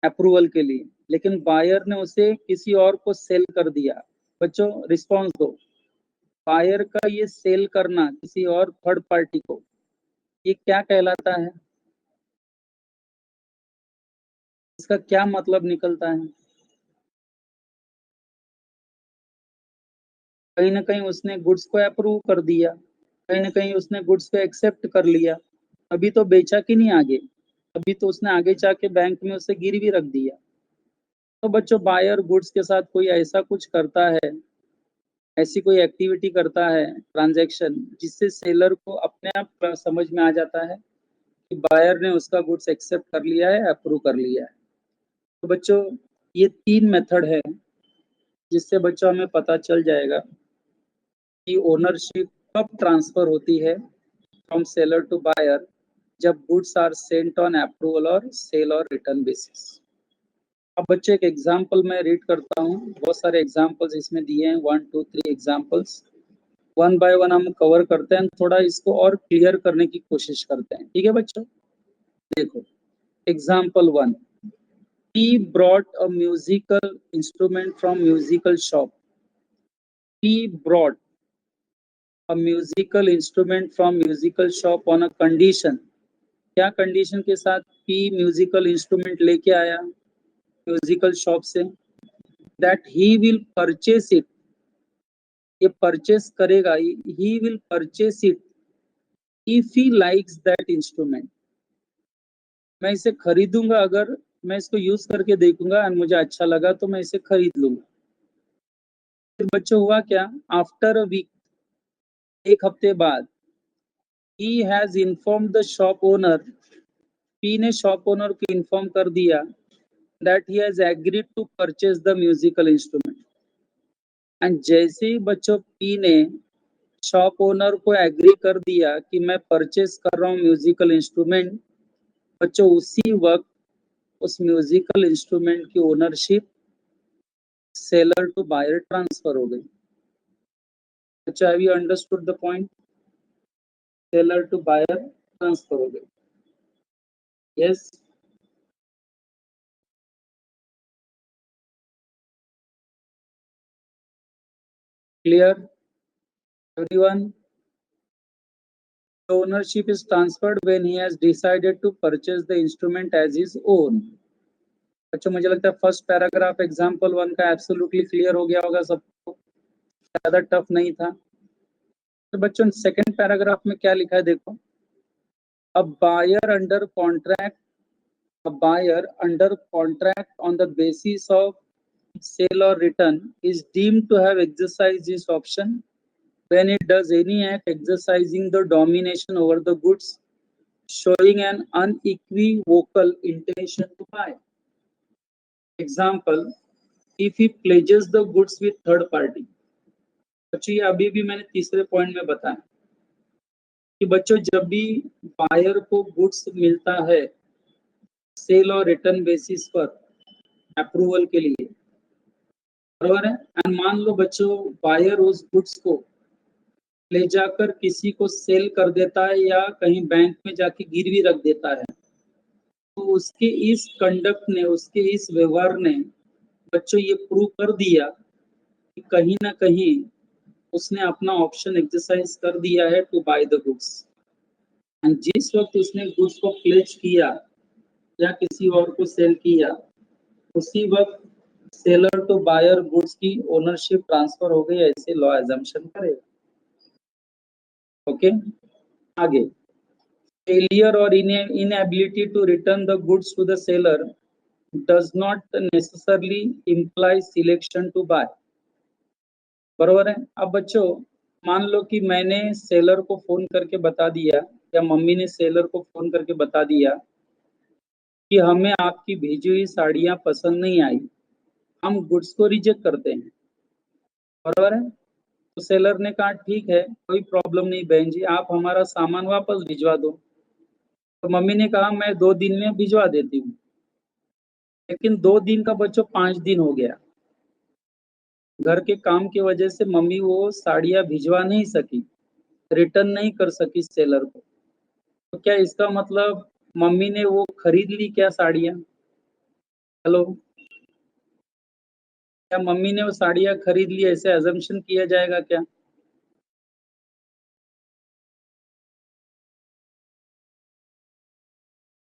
अप्रूवल के लिए, लेकिन बायर ने उसे किसी और को सेल कर दिया। बच्चों रिस्पॉन्स दो, बायर का ये सेल करना किसी और थर्ड पार्टी को, ये क्या कहलाता है? इसका क्या मतलब निकलता है? कहीं ना कहीं उसने गुड्स को अप्रूव कर दिया, कहीं ना कहीं उसने गुड्स को एक्सेप्ट कर लिया। अभी तो बेचा कि नहीं आगे, अभी तो उसने आगे जाके बैंक में उसे गिरवी रख दिया। तो बच्चों बायर गुड्स के साथ कोई ऐसा कुछ करता है, ऐसी कोई एक्टिविटी करता है, ट्रांजैक्शन, जिससे सेलर को अपने आप समझ में आ जाता है कि बायर ने उसका गुड्स एक्सेप्ट कर लिया है, अप्रूव कर लिया है। तो बच्चों ये 3 मेथड है जिससे बच्चों हमें पता चल जाएगा कि ओनरशिप कब ट्रांसफर होती है फ्रॉम सेलर टू बायर, जब goods are sent on approval और सेल और रिटर्न बेसिस। अब बच्चे एक एग्जांपल मैं रीड करता हूँ, बहुत सारे एग्जांपल्स इसमें दिए हैं, 1 2 3 एग्जांपल्स, वन बाय वन हम कवर करते हैं, थोड़ा इसको और क्लियर करने की कोशिश करते हैं। ठीक है बच्चों, देखो example 1, P brought a musical instrument from musical shop. P brought a musical instrument from musical shop on a condition, क्या कंडीशन के साथ P म्यूजिकल इंस्ट्रूमेंट लेके आया म्यूजिकल शॉप से? That he will purchase it, ये purchase करेगा, he will purchase it if he likes that instrument, मैं इसे खरीदूंगा अगर मैं इसको यूज करके देखूंगा और मुझे अच्छा लगा तो मैं इसे खरीद लूंगा। फिर बच्चों हुआ क्या, आफ्टर अ वीक, एक हफ्ते बाद, he has inform the shop owner, P ने शॉप ओनर को इन्फॉर्म कर दिया that he has agreed to purchase the musical instrument. And जैसे ही बच्चों पी ने शॉप ओनर को एग्री कर दिया कि मैं परचेज कर रहा हूँ म्यूजिकल इंस्ट्रूमेंट, बच्चों उसी वक्त उस म्यूजिकल इंस्ट्रूमेंट की ownership seller to buyer transfer हो गई। अच्छा, have you understood the point? Seller to buyer transfer हो गई। Yes, clear everyone? The ownership is transferred when he has decided to purchase the instrument as his own. अच्छा, मुझे लगता है first paragraph example 1 का एब्सोल्युटली क्लियर हो गया होगा सबको, ज्यादा टफ नहीं था। तो बच्चों सेकंड पैराग्राफ में क्या लिखा है देखो, a buyer under contract, a buyer under contract on the basis of sale or return is deemed to have exercised this option when it does any act exercising the domination over the goods, showing an unequivocal intention to buy. Example, if he pledges the goods with third party. बच्चों ये अभी भी मैंने तीसरे point में बताया कि बच्चों जब भी बायर को गुड्स मिलता है सेल और रिटर्न बेसिस पर अप्रूवल के लिए, बराबर है, एंड मान लो बच्चों बायर उस गुड्स को ले जाकर किसी को सेल कर देता है या कहीं बैंक में जाके गिरवी रख देता है, तो उसके इस कंडक्ट ने, उसके इस व्यवहार ने बच्चों ये प्रूव कर दिया कि कहीं ना कहीं उसने अपना ऑप्शन एक्सरसाइज कर दिया है to buy the goods, and जिस वक्त उसने गुड्स को प्लेज किया या किसी और को सेल किया, उसी वक्त सेलर टू बायर गुड्स की ओनरशिप ट्रांसफर हो गई, ऐसे लॉ एजम्पशन करेगा। ओके, आगे, failure or inability to return the goods to the seller does not necessarily imply selection to buy। बरोबर है। अब बच्चों, मान लो कि मैंने सेलर को फोन करके बता दिया या मम्मी ने सेलर को फोन करके बता दिया कि हमें आपकी भेजी हुई साड़ियां पसंद नहीं आई, हम गुड्स को रिजेक्ट करते हैं। बरोबर है। तो सेलर ने कहा ठीक है, कोई प्रॉब्लम नहीं बहन जी, आप हमारा सामान वापस भिजवा दो। तो मम्मी ने कहा मैं 2 दिन में भिजवा देती हूँ, लेकिन 2 दिन का बच्चों 5 दिन हो गया। घर के काम की वजह से मम्मी वो साड़ियाँ भिजवा नहीं सकी, रिटर्न नहीं कर सकी सेलर को। तो क्या इसका मतलब मम्मी ने वो खरीद ली क्या साड़ियाँ? हेलो, क्या मम्मी ने वो साड़ियाँ खरीद ली, ऐसे अजम्पशन किया जाएगा क्या?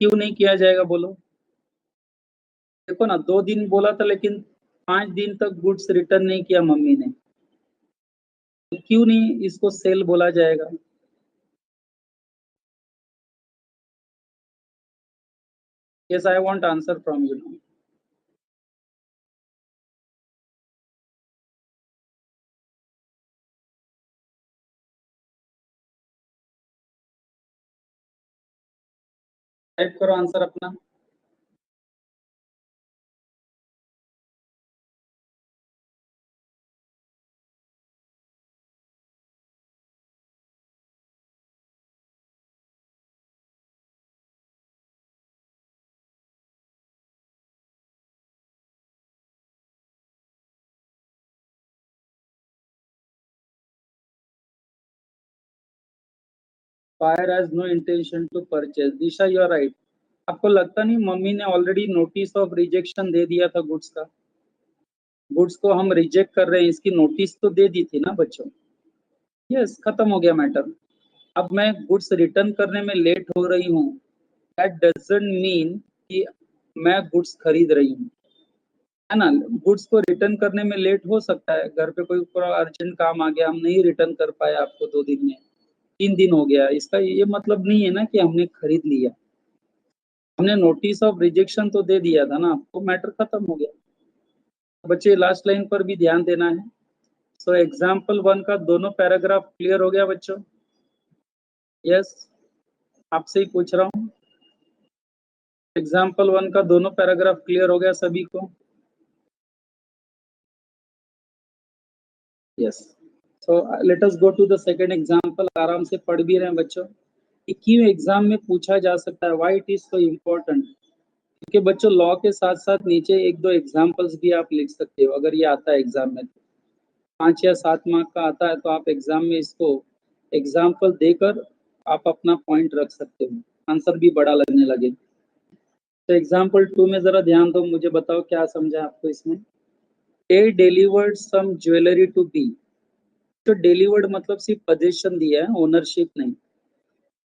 क्यों नहीं किया जाएगा बोलो? देखो ना, 2 दिन बोला था लेकिन 5 दिन तक गुड्स रिटर्न नहीं किया मम्मी ने, तो क्यों नहीं इसको सेल बोला जाएगा? Yes, I want answer from you now. Type करो आंसर अपना। Buyer has no intention to purchase। Disha, you are right. आपको लगता नहीं मम्मी ने ऑलरेडी नोटिस ऑफ रिजेक्शन दे दिया था गुड्स का? गुड्स को हम रिजेक्ट कर रहे हैं, इसकी नोटिस तो दे दी थी ना बच्चों। यस, खत्म हो गया मैटर। अब मैं गुड्स रिटर्न करने में लेट हो रही हूँ, दैट डजंट मीन कि मैं गुड्स खरीद रही हूँ, है ना। गुड्स को रिटर्न करने में लेट हो सकता है, घर पे कोई पूरा अर्जेंट काम आ गया, हम नहीं रिटर्न कर पाए आपको 2 दिन में, 3 दिन हो गया, इसका ये मतलब नहीं है ना कि हमने खरीद लिया। हमने नोटिस ऑफ रिजेक्शन तो दे दिया था ना आपको, मैटर खत्म हो गया। बच्चे लास्ट लाइन पर भी ध्यान देना है। सो एग्जाम्पल 1 का दोनों पैराग्राफ क्लियर हो गया बच्चों? यस, आपसे ही पूछ रहा हूँ। एग्जाम्पल 1 का दोनों पैराग्राफ क्लियर हो गया सभी को? Yes. So let us go to the second example. आराम से पढ़ भी रहे हैं बच्चों, कि क्यों एग्जाम में पूछा जा सकता है, why it is so important. क्योंकि बच्चों लॉ के साथ साथ नीचे 1-2 एग्जाम्पल्स भी आप लिख सकते हो, अगर ये आता है एग्जाम में। 5 या 7 मार्क का आता है तो आप एग्जाम में इसको एग्जाम्पल देकर आप अपना पॉइंट रख सकते हो, आंसर भी बड़ा लगने लगे। तो एग्जाम्पल 2 में जरा ध्यान दो, मुझे बताओ क्या समझा आपको इसमें। A delivered some jewellery to B. तो डिलीवर्ड मतलब सिर्फ पोजीशन दिया है, ओनरशिप नहीं।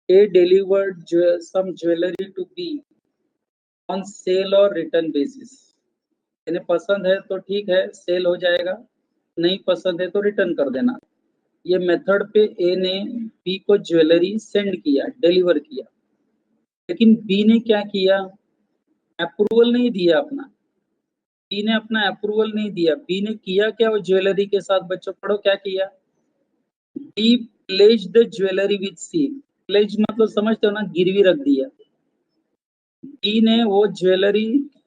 A delivered some jewellery to B on sale और रिटर्न बेसिस। इन्हें पसंद है तो ठीक है, सेल हो जाएगा, नहीं पसंद है तो रिटर्न कर देना। ये मेथड पे ए ने बी को ज्वेलरी सेंड किया, डिलीवर किया, लेकिन बी ने क्या किया, अप्रूवल नहीं दिया अपना। बी ने अपना अप्रूवल नहीं दिया। बी ने किया क्या वो ज्वेलरी के साथ? बच्चों पढ़ो क्या किया। B pledge the jewellery with C. Pledge मतलब समझते हो ना, गिरवी रख दिया। बी ने वो ज्वेलरी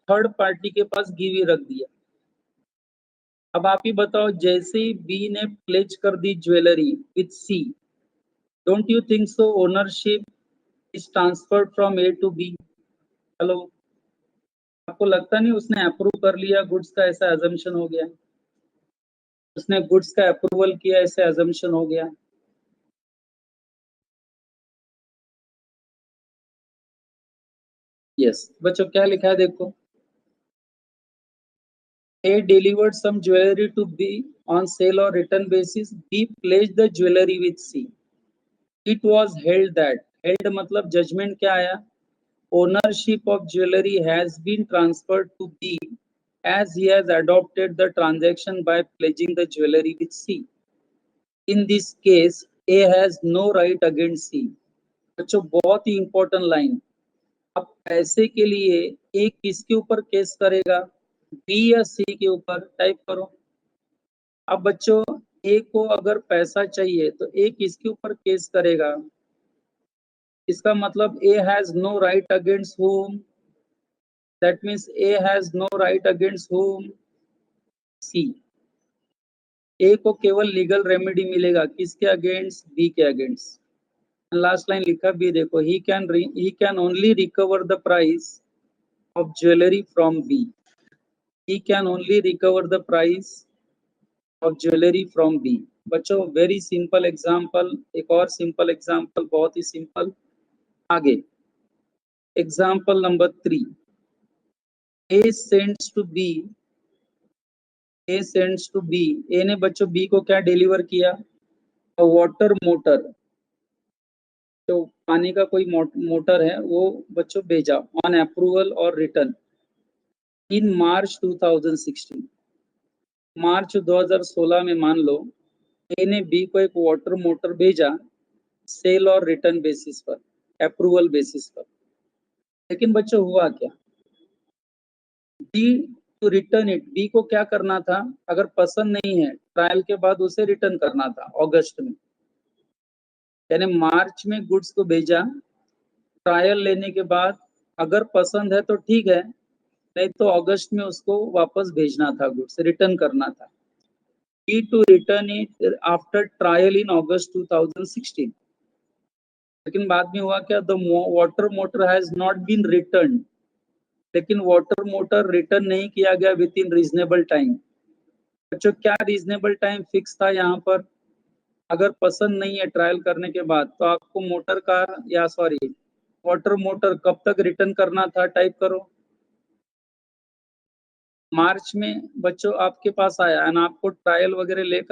थर्ड पार्टी के पास गिरवी रख दिया। अब आप ही बताओ, जैसे ही बी ने प्लेज कर दी jewellery with C, don't you think so ownership is transferred from A to B? Hello, आपको लगता नहीं उसने अप्रूव कर लिया गुड्स का, ऐसा अजम्पशन हो गया? उसने गुड्स का अप्रूवल किया, ऐसे अजम्पशन हो गया। यस बच्चों, क्या लिखा है देखो। A delivered some jewellery to B on sale or return basis, B pledged the jewelry with C. It was held that, held मतलब judgment क्या आया? Ownership of jewelry has been transferred to B as he has adopted the transaction by pledging the jewelry with C. In this case, A has no right against C. बच्चों बहुत ही important line. अब पैसे के लिए ए किसके ऊपर case करेगा? B या सी के ऊपर? टाइप करो. अब बच्चों ए को अगर पैसा चाहिए तो ए किसके ऊपर केस करेगा? इसका मतलब A has no right against whom? That means A has no right against whom? C. A को केवल लीगल रेमेडी मिलेगा किसके अगेंस्ट? बी के अगेंस्ट. लास्ट लाइन लिखा भी देखो, he can only recover the price of jewelry from B. He can only recover the price of jewelry from B. बच्चों very simple example. एक और सिंपल एग्जांपल, बहुत ही सिंपल. आगे example number 3. A sends to B. A sends to B. A ने बच्चों B को क्या deliver किया? A water motor. तो पानी का कोई मोटर है वो बच्चों भेजा ऑन अप्रूवल और रिटर्न इन मार्च 2016. मार्च 2016 में मान लो ए ने बी को एक वाटर मोटर भेजा सेल और रिटर्न बेसिस पर, अप्रूवल बेसिस पर. लेकिन बच्चों हुआ क्या? B to return it. B को क्या करना था? अगर पसंद नहीं है ट्रायल के बाद उसे रिटर्न करना था अगस्त में. यानी मार्च में गुड्स को भेजा, ट्रायल लेने के बाद अगर पसंद है तो ठीक है, नहीं तो अगस्त में उसको वापस भेजना था, गुड्स रिटर्न करना था. B to return it after trial in August 2016. लेकिन बाद में हुआ क्या? The water motor has not been returned. लेकिन वाटर मोटर रिटर्न नहीं किया गया विद इन रीजनेबल टाइम. बच्चों क्या रीजनेबल टाइम फिक्स था यहाँ पर? अगर पसंद नहीं है ट्रायल करने के बाद तो आपको मोटर कार या वाटर मोटर कब तक रिटर्न करना था? टाइप करो. मार्च में बच्चों आपके पास आया और आपको ट्रायल वगैरह लेकर